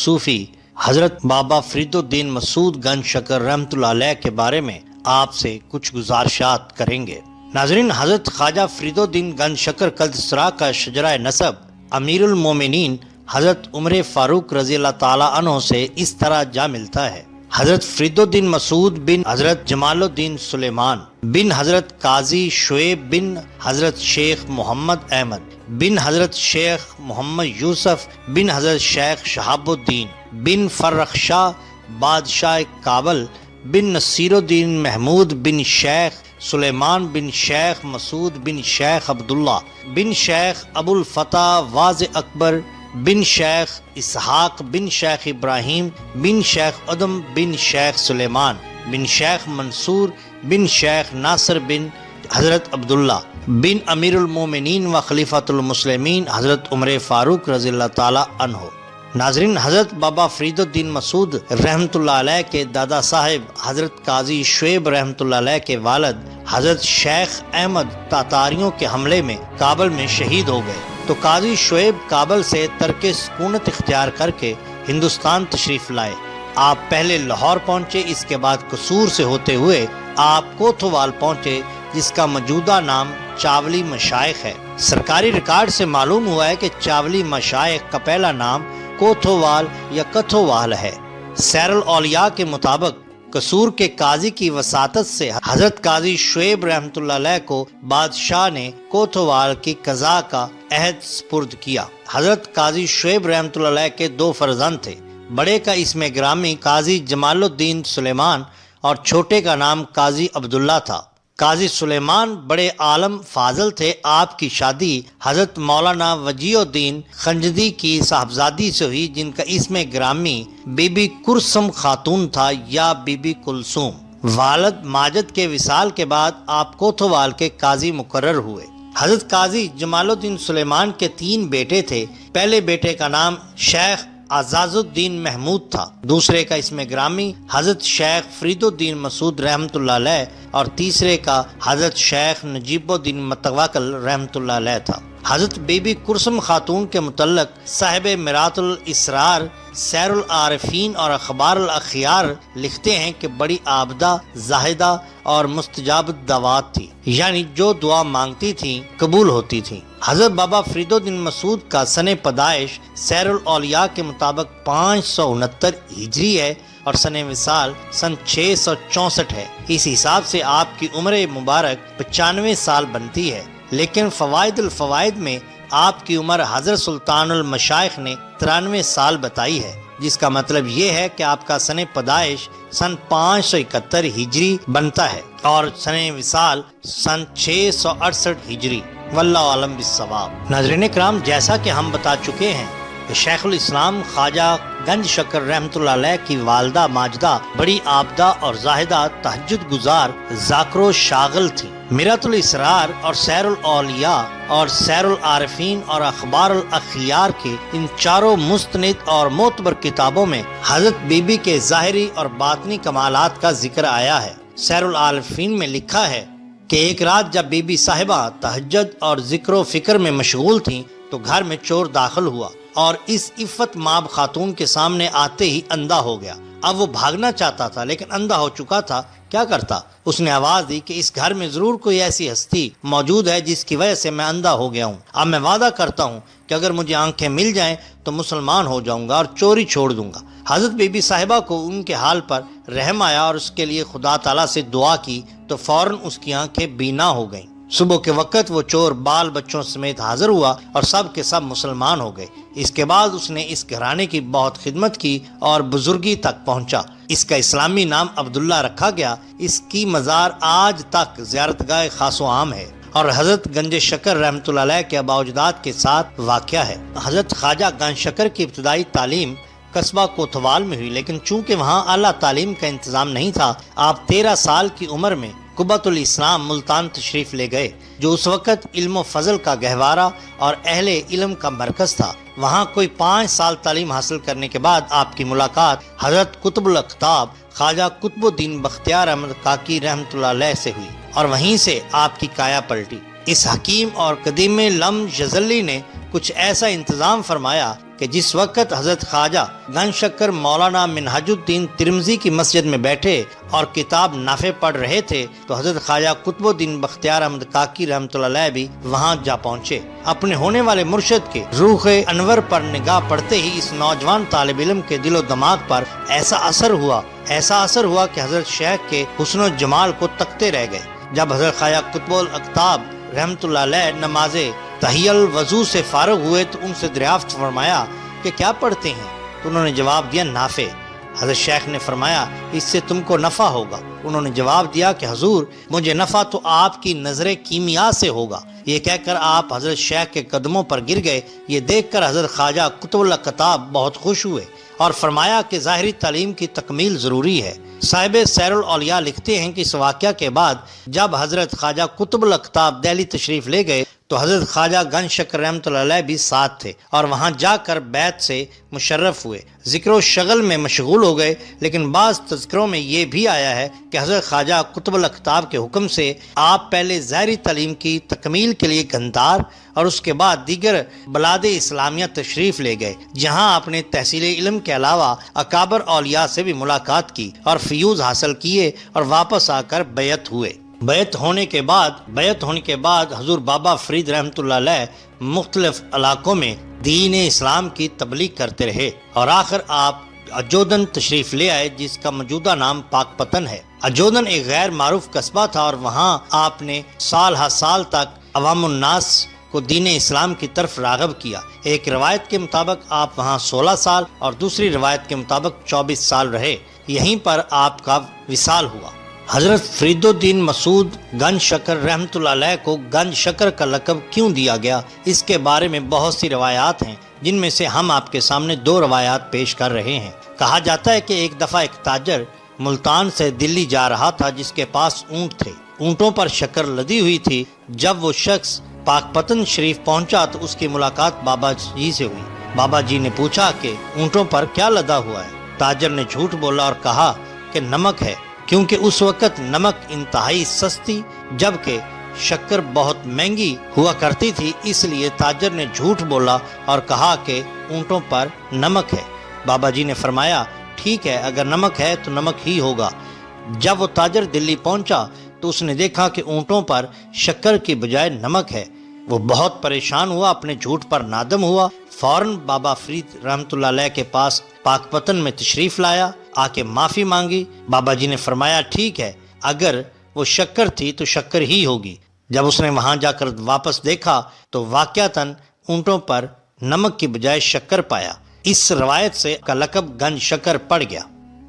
صوفی حضرت بابا فرید الدین مسعود گنج شکر رحمۃ اللہ علیہ کے بارے میں آپ سے کچھ گزارشات کریں گے۔ ناظرین، حضرت خواجہ فرید الدین گنج شکر قدس کا شجرہ نسب امیر المومنین حضرت عمر فاروق رضی اللہ تعالیٰ عنہ سے اس طرح جا ملتا ہے: حضرت فرید الدین مسعود بن حضرت جمال الدین سلیمان بن حضرت قاضی شعیب بن حضرت شیخ محمد احمد بن حضرت شیخ محمد یوسف بن حضرت شیخ شہاب الدین بن فرخ شاہ بادشاہ کابل بن نصیر الدین محمود بن شیخ سلیمان بن شیخ مسعود بن شیخ عبداللہ بن شیخ ابو الفتح واضح اکبر بن شیخ اسحاق بن شیخ ابراہیم بن شیخ ادم بن شیخ سلیمان بن شیخ منصور بن شیخ ناصر بن حضرت عبداللہ بن امیر المومنین و خلیفۃ المسلمین حضرت عمر فاروق رضی اللہ تعالی عنہ۔ ناظرین، حضرت بابا فرید الدین مسعود رحمۃ اللہ علیہ کے دادا صاحب حضرت قاضی شعیب رحمۃ اللہ علیہ کے والد حضرت شیخ احمد تاتاریوں کے حملے میں کابل میں شہید ہو گئے، تو قاضی شعیب کابل سے ترک سکونت اختیار کر کے ہندوستان تشریف لائے۔ آپ پہلے لاہور پہنچے، اس کے بعد قصور سے ہوتے ہوئے آپ کوتھوال پہنچے، جس کا موجودہ نام چاولی مشائخ ہے۔ سرکاری ریکارڈ سے معلوم ہوا ہے کہ چاولی مشائخ کا پہلا نام کوتھوال یا کتھووال ہے۔ سیر الاولیاء کے مطابق قصور کے قاضی کی وساطت سے حضرت قاضی شعیب رحمۃ اللہ علیہ کو بادشاہ نے کوتھوال کی قضاء کا عہد سپرد کیا۔ حضرت قاضی شعیب رحمۃ اللہ علیہ کے دو فرزند تھے، بڑے کا اسم گرامی قاضی جمال الدین سلیمان اور چھوٹے کا نام قاضی عبداللہ تھا۔ قاضی سلیمان بڑے عالم فاضل تھے۔ آپ کی شادی حضرت مولانا وجیہ الدین خنجدی کی صاحبزادی سے ہوئی، جن کا اسم گرامی بی بی کرسم خاتون تھا یا بی بی کلثوم۔ والد ماجد کے وصال کے بعد آپ کوتھوال کے قاضی مقرر ہوئے۔ حضرت قاضی جمال الدین سلیمان کے 3 بیٹے تھے۔ پہلے بیٹے کا نام شیخ اعزاز الدین محمود تھا، دوسرے کا اسم گرامی حضرت شیخ فرید الدین مسعود رحمۃ اللہ علیہ اور تیسرے کا حضرت شیخ نجیب الدین متوکل رحمۃ اللہ علیہ تھا۔ حضرت بی بی کرسم خاتون کے متعلق صاحب مرات الاسرار سیر العارفین اور اخبار الاخیار لکھتے ہیں کہ بڑی عابدہ، زاہدہ اور مستجاب الدعوات تھی، یعنی جو دعا مانگتی تھی قبول ہوتی تھی۔ حضرت بابا فرید الدین مسعود کا سن پیدائش سیر الاولیاء کے مطابق 569 ہجری ہے اور سن وصال سن 664 ہے۔ اس حساب سے آپ کی عمر مبارک 95 سال بنتی ہے، لیکن فوائد الفوائد میں آپ کی عمر حضرت سلطان المشائخ نے 93 سال بتائی ہے، جس کا مطلب یہ ہے کہ آپ کا سن پیدائش سن 571 ہجری بنتا ہے اور سن وصال سن 668 ہجری۔ واللہ عالم بالصواب۔ ناظرین کرام، جیسا کہ ہم بتا چکے ہیں کہ شیخ الاسلام خواجہ گنج شکر رحمۃ اللہ علیہ کی والدہ ماجدہ بڑی عابدہ اور زاہدہ، تہجد گزار، ذاکر و شاغل تھی۔ مرات الاسرار اور سیر الاولیاء اور سیر العارفین اور اخبار الاخیار کے ان چاروں مستند اور معتبر کتابوں میں حضرت بی بی کے ظاہری اور باطنی کمالات کا ذکر آیا ہے۔ سیر العارفین میں لکھا ہے کہ ایک رات جب بی بی صاحبہ تہجد اور ذکر و فکر میں مشغول تھیں تو گھر میں چور داخل ہوا اور اس عفت ماب خاتون کے سامنے آتے ہی اندھا ہو گیا۔ اب وہ بھاگنا چاہتا تھا لیکن اندھا ہو چکا تھا، کیا کرتا؟ اس نے آواز دی کہ اس گھر میں ضرور کوئی ایسی ہستی موجود ہے جس کی وجہ سے میں اندھا ہو گیا ہوں۔ اب میں وعدہ کرتا ہوں کہ اگر مجھے آنکھیں مل جائیں تو مسلمان ہو جاؤں گا اور چوری چھوڑ دوں گا۔ حضرت بی بی صاحبہ کو ان کے حال پر رحم آیا اور اس کے لیے خدا تعالیٰ سے دعا کی تو فوراً اس کی آنکھیں بینا ہو گئیں۔ صبح کے وقت وہ چور بال بچوں سمیت حاضر ہوا اور سب کے سب مسلمان ہو گئے۔ اس کے بعد اس نے اس گھرانے کی بہت خدمت کی اور بزرگی تک پہنچا۔ اس کا اسلامی نام عبداللہ رکھا گیا۔ اس کی مزار آج تک زیارت گاہ خاص و عام ہے اور حضرت گنج شکر رحمۃ اللہ علیہ کے آباء و اجداد کے ساتھ واقع ہے۔ حضرت خواجہ گنج شکر کی ابتدائی تعلیم قصبہ کوتھوال میں ہوئی، لیکن چونکہ وہاں اعلیٰ تعلیم کا انتظام نہیں تھا، آپ 13 سال کی عمر میں قبۃ الاسلام ملتان تشریف لے گئے، جو اس وقت علم و فضل کا گہوارہ اور اہل علم کا مرکز تھا۔ وہاں کوئی 5 سال تعلیم حاصل کرنے کے بعد آپ کی ملاقات حضرت قطب الاقطاب خواجہ قطب الدین بختیار احمد کاکی رحمۃ اللہ علیہ سے ہوئی اور وہیں سے آپ کی کایا پلٹی۔ اس حکیم اور قدیم لم یزلی نے کچھ ایسا انتظام فرمایا کہ کہ جس وقت حضرت خواجہ گنج شکر مولانا منہاج الدین ترمذی کی مسجد میں بیٹھے اور کتاب نافع پڑھ رہے تھے تو حضرت خواجہ قطب الدین بختیار احمد کاکی رحمۃ اللہ علیہ بھی وہاں جا پہنچے۔ اپنے ہونے والے مرشد کے روح انور پر نگاہ پڑتے ہی اس نوجوان طالب علم کے دل و دماغ پر ایسا اثر ہوا کہ حضرت شیخ کے حسن و جمال کو تکتے رہ گئے۔ جب حضرت خواجہ قطب الاقطاب رحمۃ اللہ علیہ نماز تحیہ الوضو سے فارغ ہوئے تو ان سے دریافت فرمایا کہ کیا پڑھتے ہیں؟ تو انہوں نے جواب دیا نافع۔ حضرت شیخ نے فرمایا اس سے تم کو نفع ہوگا۔ انہوں نے جواب دیا کہ حضور مجھے نفع تو آپ کی نظر کیمیا سے ہوگا۔ یہ کہہ کر آپ حضرت شیخ کے قدموں پر گر گئے۔ یہ دیکھ کر حضرت خواجہ قطب الاقطاب بہت خوش ہوئے اور فرمایا کہ ظاہری تعلیم کی تکمیل ضروری ہے۔ صاحب سیر الاولیاء لکھتے ہیں کہ اس واقعہ کے بعد جب حضرت خواجہ قطب الاقطاب دہلی تشریف لے گئے تو حضرت خواجہ گنج شکر رحمۃ اللہ علیہ بھی ساتھ تھے اور وہاں جا کر بیعت سے مشرف ہوئے۔ ذکر و شغل میں مشغول ہو گئے، لیکن بعض تذکروں میں یہ بھی آیا ہے کہ حضرت خواجہ قطب الاقطاب کے حکم سے آپ پہلے ظاہری تعلیم کی تکمیل کے لیے گندھار اور اس کے بعد دیگر بلاد اسلامیہ تشریف لے گئے، جہاں آپ نے تحصیل علم کے علاوہ اکابر اولیاء سے بھی ملاقات کی اور فیوز حاصل کیے اور واپس آ کر بیعت ہوئے۔ بیعت ہونے کے بعد حضور بابا فرید رحمۃ اللہ علیہ مختلف علاقوں میں دین اسلام کی تبلیغ کرتے رہے اور آخر آپ اجودن تشریف لے آئے، جس کا موجودہ نام پاک پتن ہے۔ اجودن ایک غیر معروف قصبہ تھا اور وہاں آپ نے سال ہر سال تک عوام الناس کو دین اسلام کی طرف راغب کیا۔ ایک روایت کے مطابق آپ وہاں 16 سال اور دوسری روایت کے مطابق 24 سال رہے۔ یہیں پر آپ کا وصال ہوا۔ حضرت فرید الدین مسعود گنج شکر رحمۃ اللہ علیہ کو گنج شکر کا لقب کیوں دیا گیا، اس کے بارے میں بہت سی روایات ہیں، جن میں سے ہم آپ کے سامنے 2 روایات پیش کر رہے ہیں۔ کہا جاتا ہے کہ ایک دفعہ ایک تاجر ملتان سے دلی جا رہا تھا جس کے پاس اونٹ تھے۔ اونٹوں پر شکر لدی ہوئی تھی۔ جب وہ شخص پاک پتن شریف پہنچا تو اس کی ملاقات بابا جی سے ہوئی۔ بابا جی نے پوچھا کہ اونٹوں پر کیا لدا ہوا ہے؟ تاجر نے جھوٹ بولا اور کہا کہ نمک ہے، کیونکہ اس وقت نمک انتہائی سستی جبکہ شکر بہت مہنگی ہوا کرتی تھی، اس لیے تاجر نے جھوٹ بولا اور کہا کہ اونٹوں پر نمک ہے۔ بابا جی نے فرمایا ٹھیک ہے، اگر نمک ہے تو نمک ہی ہوگا۔ جب وہ تاجر دلی پہنچا تو اس نے دیکھا کہ اونٹوں پر شکر کی بجائے نمک ہے۔ وہ بہت پریشان ہوا، اپنے جھوٹ پر نادم ہوا، فوراً بابا فرید رحمۃ اللہ علیہ کے پاس پاک پتن میں تشریف لایا، آ کے معافی مانگی۔ بابا جی نے فرمایا ٹھیک ہے، اگر وہ شکر تھی تو شکر ہی ہوگی۔ جب اس نے وہاں جا کر واپس دیکھا تو واقعتاً اونٹوں پر نمک کی بجائے شکر پایا۔ اس روایت سے کا لقب گنج شکر پڑ گیا۔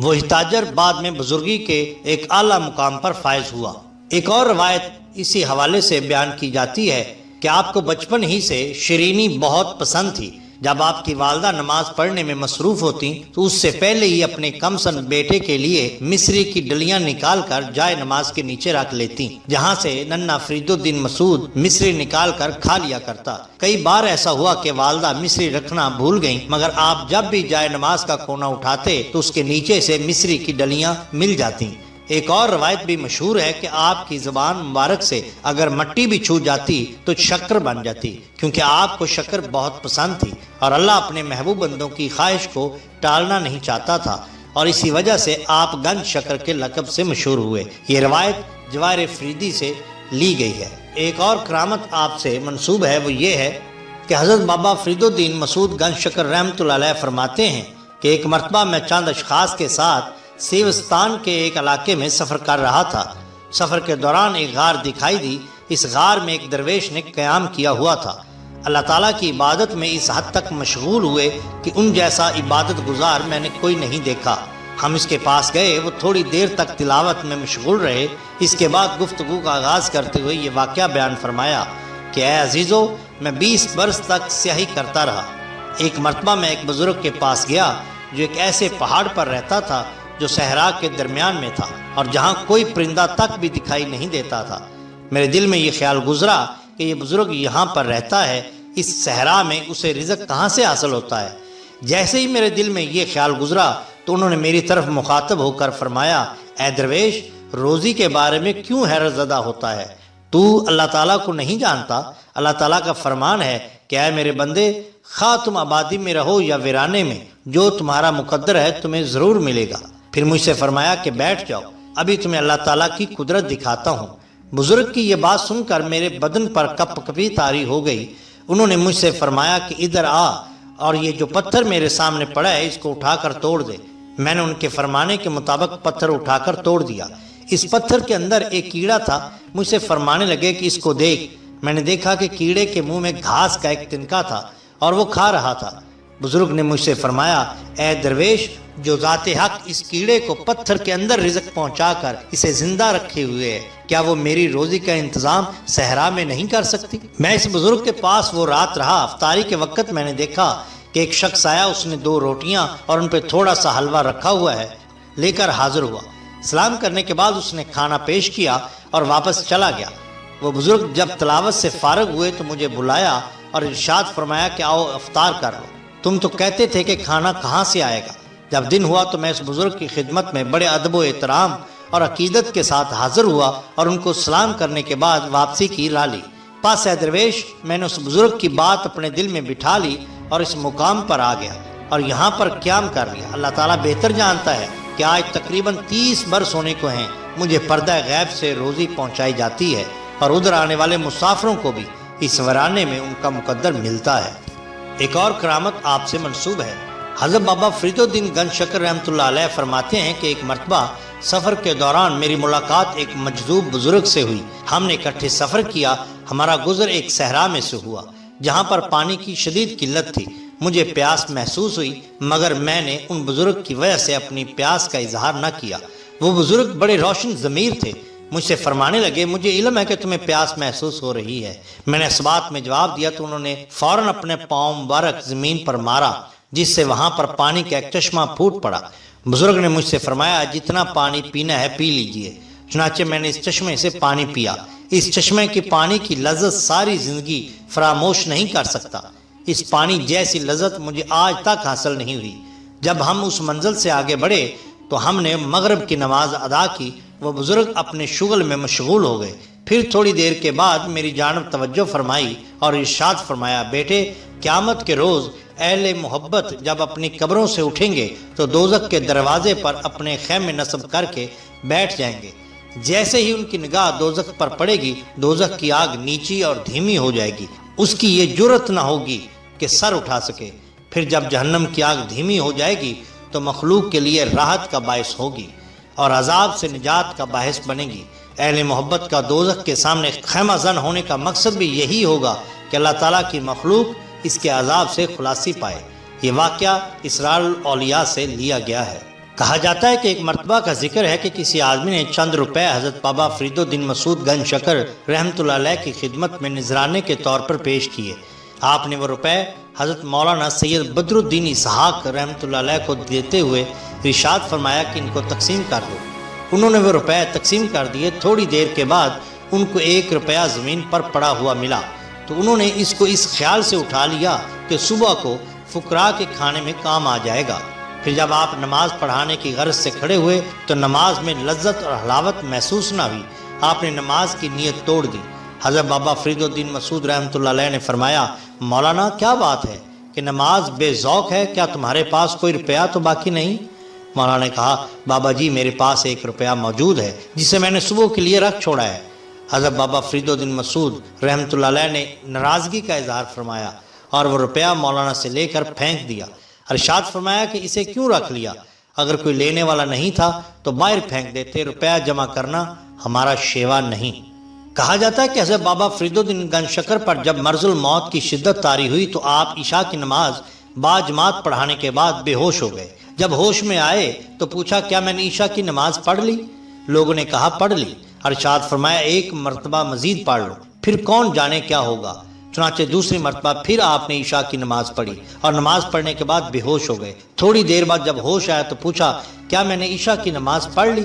وہی تاجر بعد میں بزرگی کے ایک اعلیٰ مقام پر فائز ہوا۔ ایک اور روایت اسی حوالے سے بیان کی جاتی ہے کہ آپ کو بچپن ہی سے شیرینی بہت پسند تھی۔ جب آپ کی والدہ نماز پڑھنے میں مصروف ہوتی تو اس سے پہلے ہی اپنے کم سن بیٹے کے لیے مصری کی ڈلیاں نکال کر جائے نماز کے نیچے رکھ لیتی، جہاں سے ننھا فرید الدین مسعود مصری نکال کر کھا لیا کرتا۔ کئی بار ایسا ہوا کہ والدہ مصری رکھنا بھول گئیں، مگر آپ جب بھی جائے نماز کا کونا اٹھاتے تو اس کے نیچے سے مصری کی ڈلیاں مل جاتی۔ ایک اور روایت بھی مشہور ہے کہ آپ کی زبان مبارک سے اگر مٹی بھی چھو جاتی تو شکر بن جاتی، کیونکہ آپ کو شکر بہت پسند تھی اور اللہ اپنے محبوب بندوں کی خواہش کو ٹالنا نہیں چاہتا تھا، اور اسی وجہ سے آپ گنج شکر کے لقب سے مشہور ہوئے۔ یہ روایت جواہر فریدی سے لی گئی ہے۔ ایک اور کرامت آپ سے منسوب ہے، وہ یہ ہے کہ حضرت بابا فرید الدین مسعود گنج شکر رحمۃ اللہ علیہ فرماتے ہیں کہ ایک مرتبہ میں چند اشخاص کے ساتھ سیوستان کے ایک علاقے میں سفر کر رہا تھا۔ سفر کے دوران ایک غار دکھائی دی۔ اس غار میں ایک درویش نے قیام کیا ہوا تھا۔ اللہ تعالیٰ کی عبادت میں اس حد تک مشغول ہوئے کہ ان جیسا عبادت گزار میں نے کوئی نہیں دیکھا۔ ہم اس کے پاس گئے، وہ تھوڑی دیر تک تلاوت میں مشغول رہے۔ اس کے بعد گفتگو کا آغاز کرتے ہوئے یہ واقعہ بیان فرمایا کہ اے عزیزو، میں 20 برس تک سیاحی کرتا رہا۔ ایک مرتبہ میں ایک بزرگ کے پاس گیا جو ایک ایسے پہاڑ پر رہتا تھا جو صحرا کے درمیان میں تھا اور جہاں کوئی پرندہ تک بھی دکھائی نہیں دیتا تھا۔ میرے دل میں یہ خیال گزرا کہ یہ بزرگ یہاں پر رہتا ہے، اس صحرا میں اسے رزق کہاں سے حاصل ہوتا ہے؟ جیسے ہی میرے دل میں یہ خیال گزرا تو انہوں نے میری طرف مخاطب ہو کر فرمایا، اے درویش، روزی کے بارے میں کیوں حیرت زدہ ہوتا ہے؟ تو اللہ تعالیٰ کو نہیں جانتا؟ اللہ تعالیٰ کا فرمان ہے کہ اے میرے بندے، خواہ تم آبادی میں رہو یا ویرانے میں، جو تمہارا مقدر ہے تمہیں ضرور ملے گا۔ پھر مجھ سے فرمایا کہ بیٹھ جاؤ، ابھی تمہیں اللہ تعالیٰ کی قدرت دکھاتا ہوں۔ بزرگ کی یہ بات سن کر میرے بدن پر کپ کپی طاری ہو گئی۔ انہوں نے مجھ سے فرمایا کہ ادھر آ اور یہ جو پتھر میرے سامنے پڑا ہے اس کو اٹھا کر توڑ دے۔ میں نے ان کے فرمانے کے مطابق پتھر اٹھا کر توڑ دیا۔ اس پتھر کے اندر ایک کیڑا تھا۔ مجھ سے فرمانے لگے کہ اس کو دیکھ۔ میں نے دیکھا کہ کیڑے کے منہ میں گھاس کا ایک تنکا تھا اور وہ کھا رہا تھا۔ بزرگ نے مجھ سے فرمایا، اے درویش، جو ذات حق اس کیڑے کو پتھر کے اندر رزق پہنچا کر اسے زندہ رکھے ہوئے ہے، کیا وہ میری روزی کا انتظام صحرا میں نہیں کر سکتی؟ میں اس بزرگ کے پاس وہ رات رہا۔ افطاری کے وقت میں نے دیکھا کہ ایک شخص آیا، اس نے 2 روٹیاں اور ان پہ تھوڑا سا حلوہ رکھا ہوا ہے لے کر حاضر ہوا۔ سلام کرنے کے بعد اس نے کھانا پیش کیا اور واپس چلا گیا۔ وہ بزرگ جب تلاوت سے فارغ ہوئے تو مجھے بلایا اور ارشاد فرمایا کہ آؤ افطار کر لو، تم تو کہتے تھے کہ کھانا کہاں سے آئے گا۔ جب دن ہوا تو میں اس بزرگ کی خدمت میں بڑے ادب و احترام اور عقیدت کے ساتھ حاضر ہوا اور ان کو سلام کرنے کے بعد واپسی کی راہ لی۔ پاس اے درویش، میں نے اس بزرگ کی بات اپنے دل میں بٹھا لی اور اس مقام پر آ گیا اور یہاں پر قیام کر لیا۔ اللہ تعالیٰ بہتر جانتا ہے کہ آج تقریباً 30 برس ہونے کو ہیں مجھے پردہ غیب سے روزی پہنچائی جاتی ہے اور ادھر آنے والے مسافروں کو بھی اس ویرانے میں ان کا مقدر ملتا ہے۔ ایک اور کرامت آپ سے منسوب ہے۔ حضرت بابا فرید الدین گنج شکر رحمۃ اللہ علیہ فرماتے ہیں کہ ایک مرتبہ سفر کے دوران میری ملاقات ایک مجذوب بزرگ سے ہوئی۔ ہم نے اکٹھے سفر کیا۔ ہمارا گزر ایک صحرا میں سے ہوا جہاں پر پانی کی شدید قلت تھی۔ مجھے پیاس محسوس ہوئی مگر میں نے ان بزرگ کی وجہ سے اپنی پیاس کا اظہار نہ کیا۔ وہ بزرگ بڑے روشن ضمیر تھے۔ مجھ سے فرمانے لگے، مجھے علم ہے کہ تمہیں پیاس محسوس ہو رہی ہے۔ میں نے اس بات میں جواب دیا تو انہوں نے فوراً اپنے پاؤں مبارک زمین پر مارا جس سے وہاں پر پانی کا ایک چشمہ پھوٹ پڑا۔ بزرگ نے مجھ سے فرمایا، جتنا پانی پینا ہے پی لیجئے۔ چنانچہ میں نے اس چشمے سے پانی پیا۔ اس چشمے کی پانی کی لذت ساری زندگی فراموش نہیں کر سکتا۔ اس پانی جیسی لذت مجھے آج تک حاصل نہیں ہوئی۔ جب ہم اس منزل سے آگے بڑھے تو ہم نے مغرب کی نماز ادا کی۔ وہ بزرگ اپنے شغل میں مشغول ہو گئے۔ پھر تھوڑی دیر کے بعد میری جانب توجہ فرمائی اور ارشاد فرمایا، بیٹے، قیامت کے روز اہل محبت جب اپنی قبروں سے اٹھیں گے تو دوزخ کے دروازے پر اپنے خیمے نصب کر کے بیٹھ جائیں گے۔ جیسے ہی ان کی نگاہ دوزخ پر پڑے گی، دوزخ کی آگ نیچی اور دھیمی ہو جائے گی۔ اس کی یہ جرت نہ ہوگی کہ سر اٹھا سکے۔ پھر جب جہنم کی آگ دھیمی ہو جائے گی تو مخلوق کے لیے راحت کا باعث ہوگی اور عذاب سے نجات کا باعث بنے گی۔ اہل محبت کا دوزخ کے سامنے خیمہ زن ہونے کا مقصد بھی یہی ہوگا کہ اللہ تعالیٰ کی مخلوق اس کے عذاب سے خلاصی پائے۔ یہ واقعہ اسرار الاولیاء سے لیا گیا ہے۔ کہا جاتا ہے کہ ایک مرتبہ کا ذکر ہے کہ کسی آدمی نے چند روپے حضرت بابا فرید الدین مسعود گنج شکر رحمۃ اللہ علیہ کی خدمت میں نذرانے کے طور پر پیش کیے۔ آپ نے وہ روپے حضرت مولانا سید بدر الدین اسحاق رحمۃ اللہ علیہ کو دیتے ہوئے ارشاد فرمایا کہ ان کو تقسیم کر دو۔ انہوں نے وہ روپے تقسیم کر دیے۔ تھوڑی دیر کے بعد ان کو 1 روپیہ زمین پر پڑا ہوا ملا تو انہوں نے اس کو اس خیال سے اٹھا لیا کہ صبح کو فقراء کے کھانے میں کام آ جائے گا۔ پھر جب آپ نماز پڑھانے کی غرض سے کھڑے ہوئے تو نماز میں لذت اور حلاوت محسوس نہ ہوئی۔ آپ نے نماز کی نیت توڑ دی۔ حضرت بابا فرید الدین مسعود رحمۃ اللہ علیہ نے فرمایا، مولانا کیا بات ہے کہ نماز بے ذوق ہے؟ کیا تمہارے پاس کوئی روپیہ تو باقی نہیں؟ مولانا نے کہا، بابا جی میرے پاس 1 روپیہ موجود ہے جسے میں نے صبح کے لیے رکھ چھوڑا ہے۔ حضرت بابا فرید الدین مسعود رحمۃ اللہ علیہ نے ناراضگی کا اظہار فرمایا اور وہ روپیہ مولانا سے لے کر پھینک دیا۔ ارشاد فرمایا کہ اسے کیوں رکھ لیا؟ اگر کوئی لینے والا نہیں تھا تو باہر پھینک دیتے، روپیہ جمع کرنا ہمارا شیوا نہیں۔ کہا جاتا ہے کہ حضرت بابا فرید الدین گنج شکر پر جب مرض الموت کی شدت طاری ہوئی تو آپ عشاء کی نماز با جماعت پڑھانے کے بعد بے ہوش ہو گئے۔ جب ہوش میں آئے تو پوچھا، کیا میں نے عشاء کی نماز پڑھ لی؟ لوگوں نے کہا پڑھ لی۔ ارشاد فرمایا، 1 مرتبہ مزید پڑھ لو، پھر کون جانے کیا ہوگا۔ چنانچہ دوسری مرتبہ پھر آپ نے عشاء کی نماز پڑھی اور نماز پڑھنے کے بعد بے ہوش ہو گئے۔ تھوڑی دیر بعد جب ہوش آیا تو پوچھا، کیا میں نے عشاء کی نماز پڑھ لی؟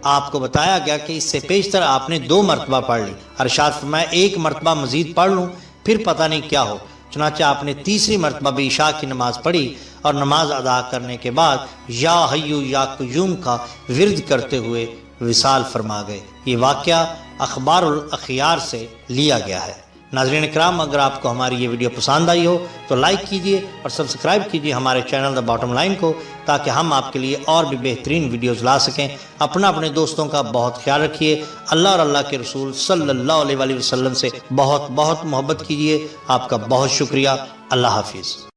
آپ کو بتایا گیا کہ اس سے پیشتر آپ نے 2 مرتبہ پڑھ لی۔ ارشاد فرمایا، 1 مرتبہ مزید پڑھ لوں پھر پتہ نہیں کیا ہو۔ چنانچہ آپ نے تیسری مرتبہ بھی عشاء کی نماز پڑھی اور نماز ادا کرنے کے بعد یا حیو یا قیوم کا ورد کرتے ہوئے وصال فرما گئے۔ یہ واقعہ اخبار الاخیار سے لیا گیا ہے۔ ناظرین اکرام، اگر آپ کو ہماری یہ ویڈیو پسند آئی ہو تو لائک کیجئے اور سبسکرائب کیجئے ہمارے چینل دا باٹم لائن کو، تاکہ ہم آپ کے لیے اور بھی بہترین ویڈیوز لا سکیں۔ اپنے دوستوں کا بہت خیال رکھیے۔ اللہ اور اللہ کے رسول صلی اللہ علیہ وسلم سے بہت بہت محبت کیجئے۔ آپ کا بہت شکریہ۔ اللہ حافظ۔